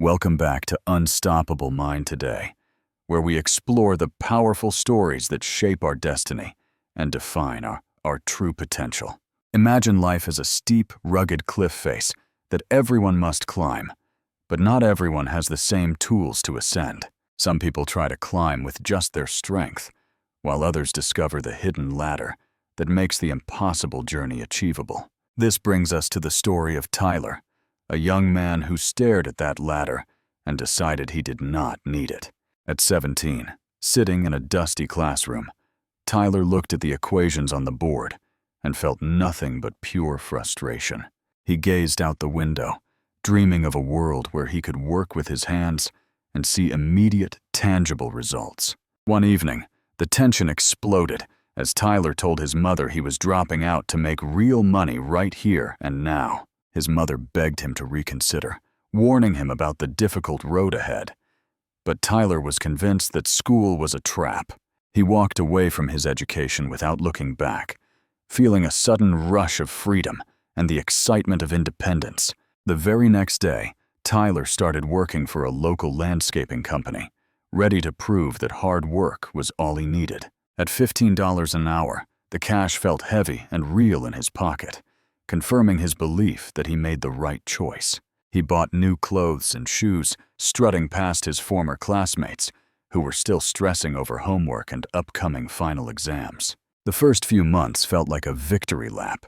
Welcome back to Unstoppable Mind Today, where we explore the powerful stories that shape our destiny and define our true potential. Imagine life as a steep, rugged cliff face that everyone must climb, but not everyone has the same tools to ascend. Some people try to climb with just their strength, while others discover the hidden ladder that makes the impossible journey achievable. This brings us to the story of Tyler, a young man who stared at that ladder and decided he did not need it. At 17, sitting in a dusty classroom, Tyler looked at the equations on the board and felt nothing but pure frustration. He gazed out the window, dreaming of a world where he could work with his hands and see immediate, tangible results. One evening, the tension exploded as Tyler told his mother he was dropping out to make real money right here and now. His mother begged him to reconsider, warning him about the difficult road ahead. But Tyler was convinced that school was a trap. He walked away from his education without looking back, feeling a sudden rush of freedom and the excitement of independence. The very next day, Tyler started working for a local landscaping company, ready to prove that hard work was all he needed. At $15 an hour, the cash felt heavy and real in his pocket, confirming his belief that he made the right choice. He bought new clothes and shoes, strutting past his former classmates, who were still stressing over homework and upcoming final exams. The first few months felt like a victory lap,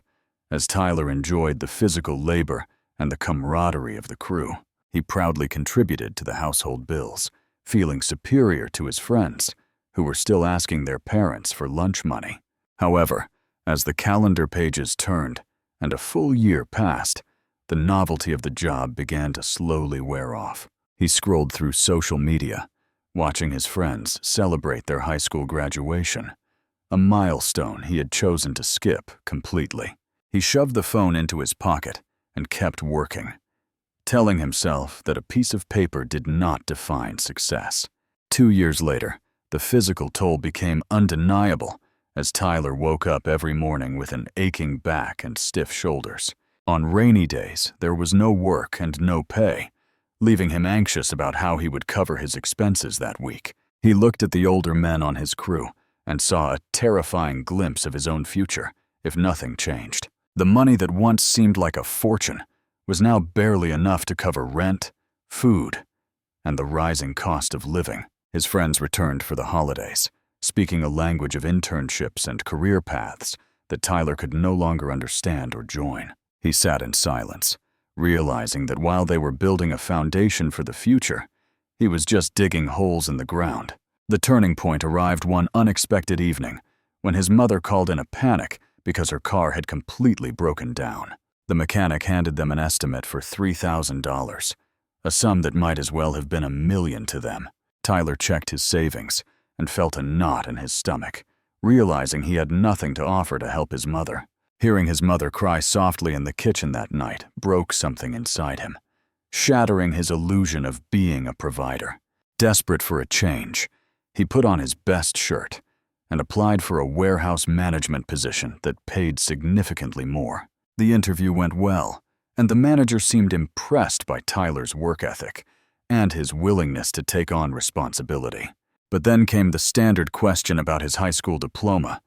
as Tyler enjoyed the physical labor and the camaraderie of the crew. He proudly contributed to the household bills, feeling superior to his friends, who were still asking their parents for lunch money. However, as the calendar pages turned and a full year passed, the novelty of the job began to slowly wear off. He scrolled through social media, watching his friends celebrate their high school graduation, a milestone he had chosen to skip completely. He shoved the phone into his pocket and kept working, telling himself that a piece of paper did not define success. 2 years later, the physical toll became undeniable as Tyler woke up every morning with an aching back and stiff shoulders. On rainy days, there was no work and no pay, leaving him anxious about how he would cover his expenses that week. He looked at the older men on his crew and saw a terrifying glimpse of his own future if nothing changed. The money that once seemed like a fortune was now barely enough to cover rent, food, and the rising cost of living. His friends returned for the holidays, speaking a language of internships and career paths that Tyler could no longer understand or join. He sat in silence, realizing that while they were building a foundation for the future, he was just digging holes in the ground. The turning point arrived one unexpected evening when his mother called in a panic because her car had completely broken down. The mechanic handed them an estimate for $3,000, a sum that might as well have been $1 million to them. Tyler checked his savings and felt a knot in his stomach, realizing he had nothing to offer to help his mother. Hearing his mother cry softly in the kitchen that night broke something inside him, shattering his illusion of being a provider. Desperate for a change, he put on his best shirt and applied for a warehouse management position that paid significantly more. The interview went well, and the manager seemed impressed by Tyler's work ethic and his willingness to take on responsibility. But then came the standard question about his high school diploma,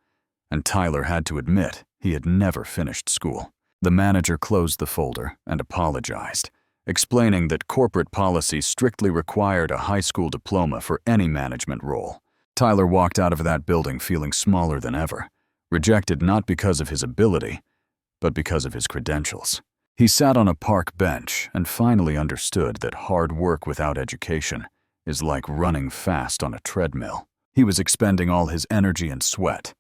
and Tyler had to admit he had never finished school. The manager closed the folder and apologized, explaining that corporate policy strictly required a high school diploma for any management role. Tyler walked out of that building feeling smaller than ever, rejected not because of his ability, but because of his credentials. He sat on a park bench and finally understood that hard work without education is like running fast on a treadmill. He was expending all his energy and sweat,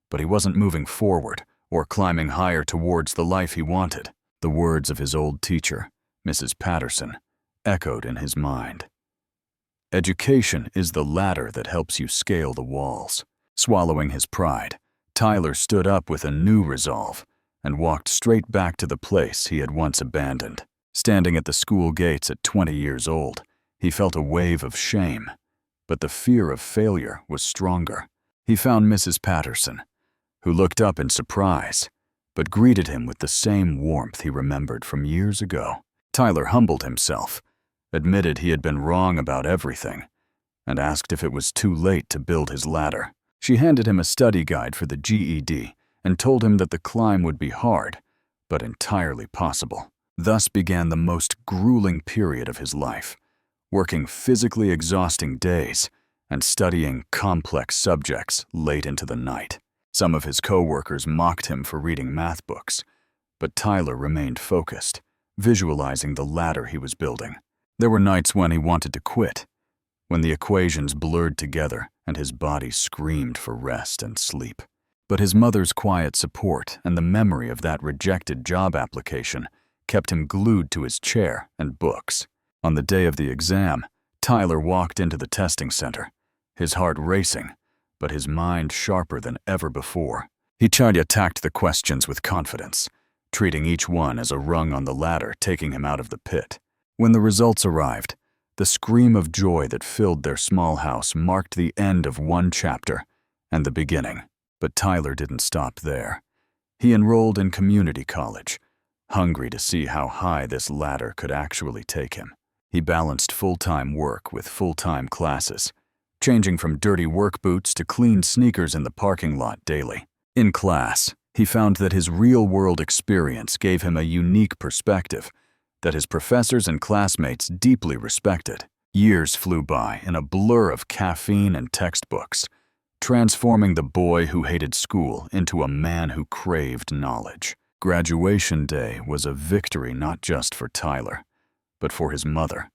but he wasn't moving forward or climbing higher towards the life he wanted. The words of his old teacher, Mrs. Patterson, echoed in his mind. Education is the ladder that helps you scale the walls. Swallowing his pride, Tyler stood up with a new resolve and walked straight back to the place he had once abandoned. Standing at the school gates at 20 years old, he felt a wave of shame, but the fear of failure was stronger. He found Mrs. Patterson, who looked up in surprise, but greeted him with the same warmth he remembered from years ago. Tyler humbled himself, admitted he had been wrong about everything, and asked if it was too late to build his ladder. She handed him a study guide for the GED and told him that the climb would be hard, but entirely possible. Thus began the most grueling period of his life, working physically exhausting days and studying complex subjects late into the night. Some of his co-workers mocked him for reading math books, but Tyler remained focused, visualizing the ladder he was building. There were nights when he wanted to quit, when the equations blurred together and his body screamed for rest and sleep. But his mother's quiet support and the memory of that rejected job application kept him glued to his chair and books. On the day of the exam, Tyler walked into the testing center, his heart racing, but his mind sharper than ever before. He attacked the questions with confidence, treating each one as a rung on the ladder taking him out of the pit. When the results arrived, the scream of joy that filled their small house marked the end of one chapter and the beginning. But Tyler didn't stop there. He enrolled in community college, hungry to see how high this ladder could actually take him. He balanced full-time work with full-time classes, changing from dirty work boots to clean sneakers in the parking lot daily. In class, he found that his real-world experience gave him a unique perspective that his professors and classmates deeply respected. Years flew by in a blur of caffeine and textbooks, transforming the boy who hated school into a man who craved knowledge. Graduation day was a victory not just for Tyler, but for his mother,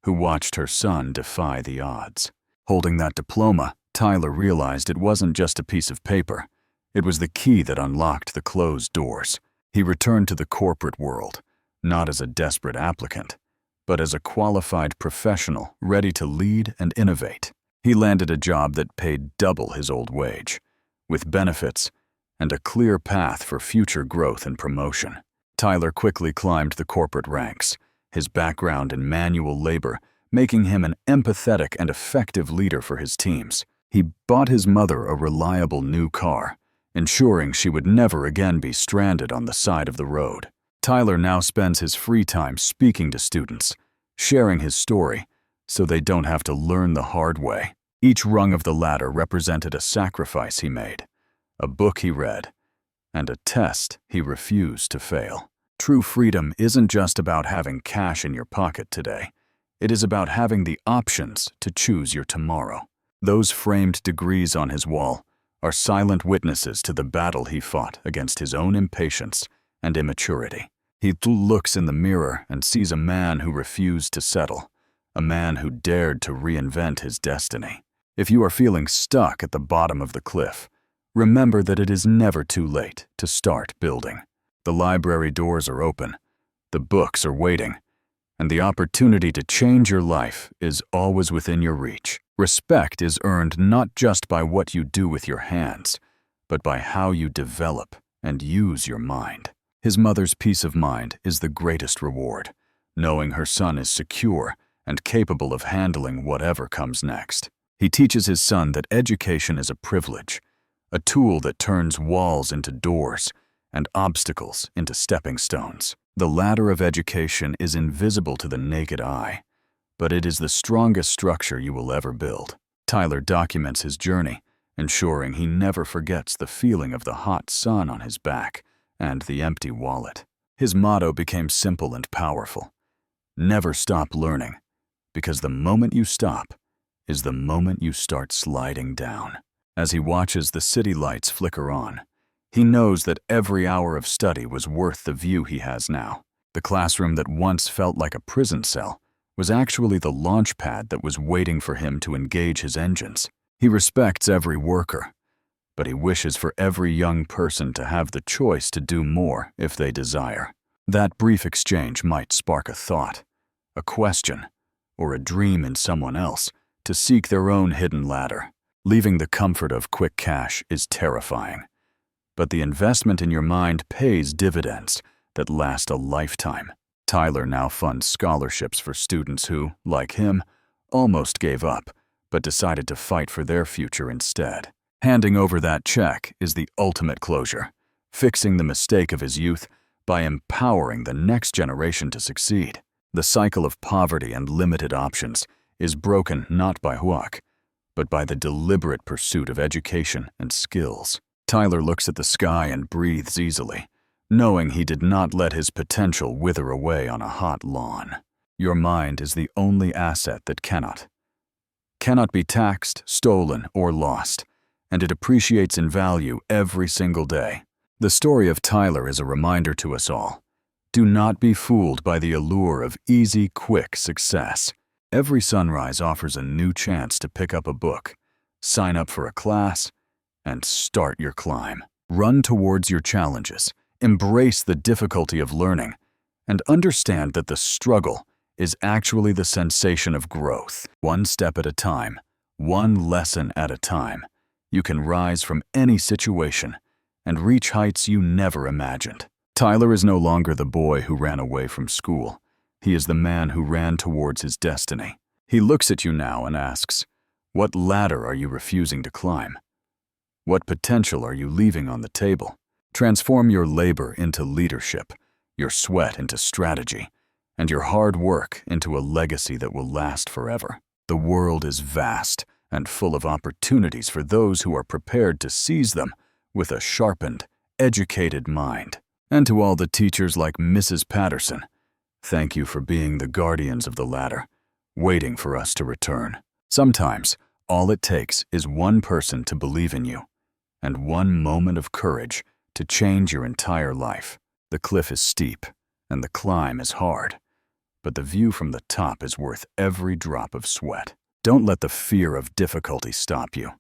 who watched her son defy the odds. Holding that diploma, Tyler realized it wasn't just a piece of paper. It was the key that unlocked the closed doors. He returned to the corporate world, not as a desperate applicant, but as a qualified professional ready to lead and innovate. He landed a job that paid double his old wage, with benefits and a clear path for future growth and promotion. Tyler quickly climbed the corporate ranks, his background in manual labor making him an empathetic and effective leader for his teams. He bought his mother a reliable new car, ensuring she would never again be stranded on the side of the road. Tyler now spends his free time speaking to students, sharing his story, so they don't have to learn the hard way. Each rung of the ladder represented a sacrifice he made, a book he read, and a test he refused to fail. True freedom isn't just about having cash in your pocket today. It is about having the options to choose your tomorrow. Those framed degrees on his wall are silent witnesses to the battle he fought against his own impatience and immaturity. He looks in the mirror and sees a man who refused to settle, a man who dared to reinvent his destiny. If you are feeling stuck at the bottom of the cliff, remember that it is never too late to start building. The library doors are open, the books are waiting, and the opportunity to change your life is always within your reach. Respect is earned not just by what you do with your hands, but by how you develop and use your mind. His mother's peace of mind is the greatest reward, knowing her son is secure and capable of handling whatever comes next. He teaches his son that education is a privilege, a tool that turns walls into doors and obstacles into stepping stones. The ladder of education is invisible to the naked eye, but it is the strongest structure you will ever build. Tyler documents his journey, ensuring he never forgets the feeling of the hot sun on his back and the empty wallet. His motto became simple and powerful: never stop learning, because the moment you stop is the moment you start sliding down. As he watches the city lights flicker on, he knows that every hour of study was worth the view he has now. The classroom that once felt like a prison cell was actually the launch pad that was waiting for him to engage his engines. He respects every worker, but he wishes for every young person to have the choice to do more if they desire. That brief exchange might spark a thought, a question, or a dream in someone else to seek their own hidden ladder. Leaving the comfort of quick cash is terrifying, but the investment in your mind pays dividends that last a lifetime. Tyler now funds scholarships for students who, like him, almost gave up, but decided to fight for their future instead. Handing over that check is the ultimate closure, fixing the mistake of his youth by empowering the next generation to succeed. The cycle of poverty and limited options is broken not by luck, but by the deliberate pursuit of education and skills. Tyler looks at the sky and breathes easily, knowing he did not let his potential wither away on a hot lawn. Your mind is the only asset that cannot be taxed, stolen, or lost, and it appreciates in value every single day. The story of Tyler is a reminder to us all. Do not be fooled by the allure of easy, quick success. Every sunrise offers a new chance to pick up a book, sign up for a class, and start your climb. Run towards your challenges, embrace the difficulty of learning, and understand that the struggle is actually the sensation of growth. One step at a time, one lesson at a time, you can rise from any situation and reach heights you never imagined. Tyler is no longer the boy who ran away from school. He is the man who ran towards his destiny. He looks at you now and asks, what ladder are you refusing to climb? What potential are you leaving on the table? Transform your labor into leadership, your sweat into strategy, and your hard work into a legacy that will last forever. The world is vast and full of opportunities for those who are prepared to seize them with a sharpened, educated mind. And to all the teachers like Mrs. Patterson, thank you for being the guardians of the ladder, waiting for us to return. Sometimes, all it takes is one person to believe in you, and one moment of courage to change your entire life. The cliff is steep, and the climb is hard, but the view from the top is worth every drop of sweat. Don't let the fear of difficulty stop you.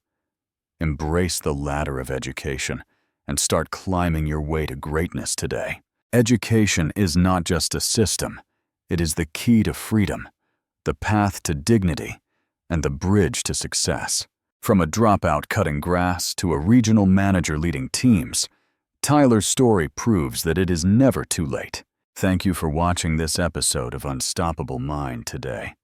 Embrace the ladder of education and start climbing your way to greatness today. Education is not just a system, it is the key to freedom, the path to dignity, and the bridge to success. From a dropout cutting grass to a regional manager leading teams, Tyler's story proves that it is never too late. Thank you for watching this episode of Unstoppable Mind today.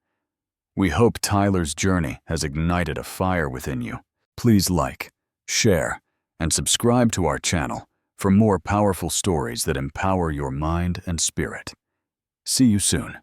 We hope Tyler's journey has ignited a fire within you. Please like, share, and subscribe to our channel for more powerful stories that empower your mind and spirit. See you soon.